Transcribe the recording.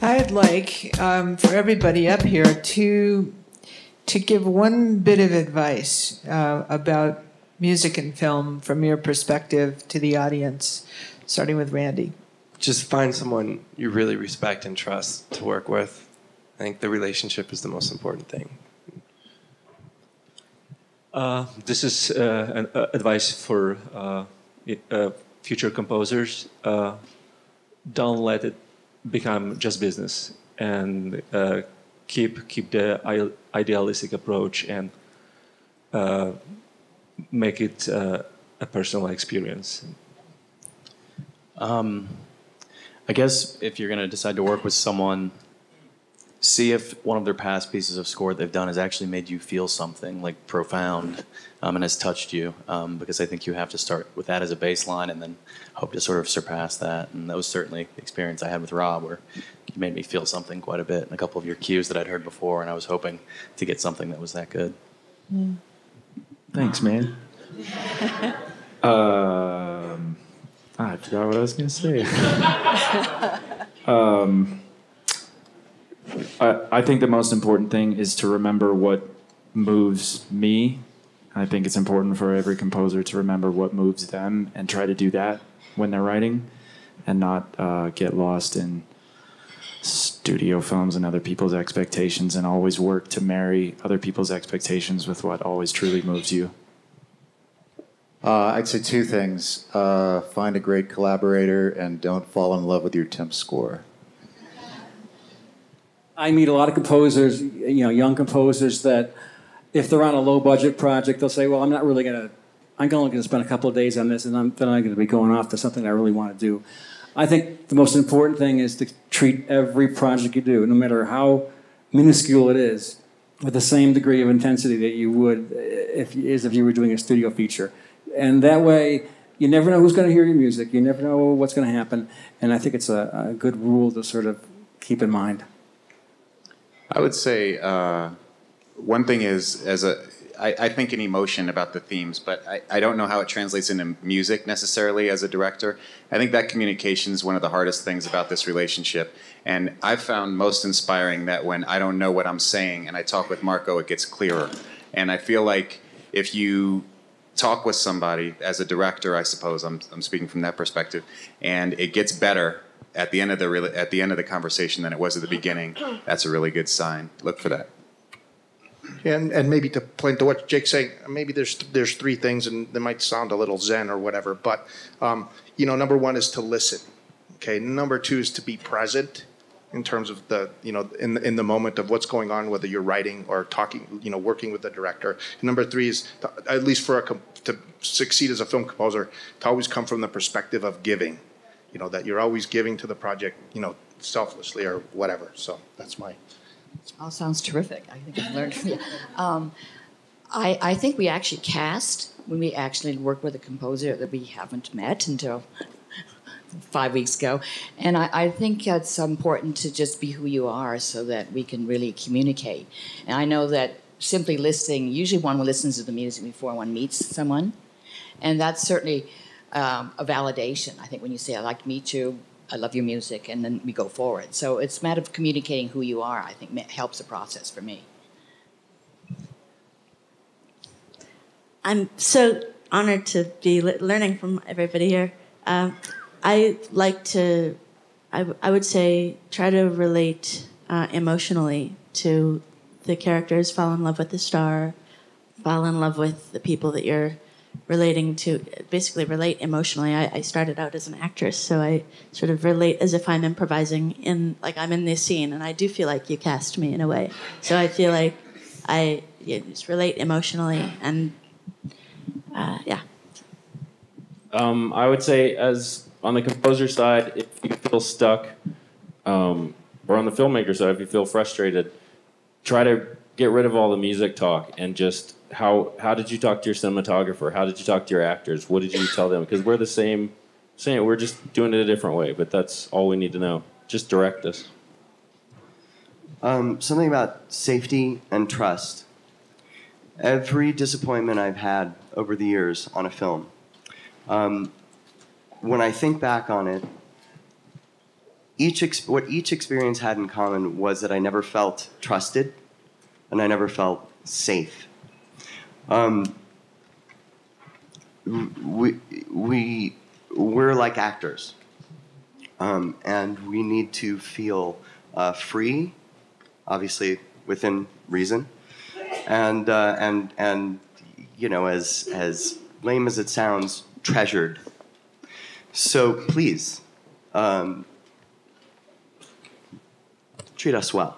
I'd like for everybody up here to give one bit of advice about music and film from your perspective to the audience, starting with Randy. Just find someone you really respect and trust to work with. I think the relationship is the most important thing. This is an advice for future composers. Don't let it become just business, and keep the idealistic approach and make it a personal experience. I guess if you're going to decide to work with someone, see if one of their past pieces of score they've done has actually made you feel something like profound and has touched you, because I think you have to start with that as a baseline and then hope to sort of surpass that. And that was certainly the experience I had with Rob, where you made me feel something quite a bit in a couple of your cues that I'd heard before, and I was hoping to get something that was that good. Mm. Thanks, man. I forgot what I was going to say. I think the most important thing is to remember what moves me. I think it's important for every composer to remember what moves them and try to do that when they're writing, and not get lost in studio films and other people's expectations, and always work to marry other people's expectations with what always truly moves you. I'd say two things. Find a great collaborator and don't fall in love with your temp score. I meet a lot of composers, young composers, that if they're on a low-budget project, they'll say, well, I'm only going to spend a couple of days on this, and then I'm going to be going off to something I really want to do. I think the most important thing is to treat every project you do, no matter how minuscule it is, with the same degree of intensity that you would if you were doing a studio feature. And that way, you never know who's going to hear your music. You never know what's going to happen. And I think it's a good rule to sort of keep in mind. I would say one thing is, I think in emotion about the themes, but I don't know how it translates into music necessarily as a director. I think that communication is one of the hardest things about this relationship. And I've found most inspiring that when I don't know what I'm saying and I talk with Marco, it gets clearer. And I feel like if you talk with somebody as a director, I suppose I'm speaking from that perspective, and it gets better at the end of the conversation than it was at the beginning, that's a really good sign. Look for that. And maybe to point to what Jake's saying, maybe there's three things, and they might sound a little zen or whatever, but number one is to listen. Okay, number two is to be present in terms of the in the moment of what's going on, whether you're writing or talking, working with the director. And number three is to, at least to succeed as a film composer, to always come from the perspective of giving. That you're always giving to the project, selflessly or whatever. So that's my. All sounds terrific. I think I've learned from you. I think we actually cast when we actually work with a composer that we haven't met until 5 weeks ago. And I think it's important to just be who you are so that we can really communicate. And I know that simply listening, usually one listens to the music before one meets someone. And that's certainly a validation. I think when you say, I like to meet you, I love your music, and then we go forward. So it's a matter of communicating who you are, I think, helps the process for me. I'm so honored to be learning from everybody here. I would say, try to relate emotionally to the characters, fall in love with the star, fall in love with the people that you're relating to, basically relate emotionally. I started out as an actress, so I sort of relate as if I'm improvising like I'm in this scene, and I do feel like you cast me in a way. So I feel like I just relate emotionally, and yeah. I would say, as on the composer side, if you feel stuck, or on the filmmaker side, if you feel frustrated, try to get rid of all the music talk and just how did you talk to your cinematographer? How did you talk to your actors? What did you tell them? Because we're the same, we're just doing it a different way, but that's all we need to know. Just direct us. Something about safety and trust. Every disappointment I've had over the years on a film, when I think back on it, what each experience had in common was that I never felt trusted, and I never felt safe. We're like actors, and we need to feel free, obviously within reason, and you know, as lame as it sounds, treasured. So please, treat us well.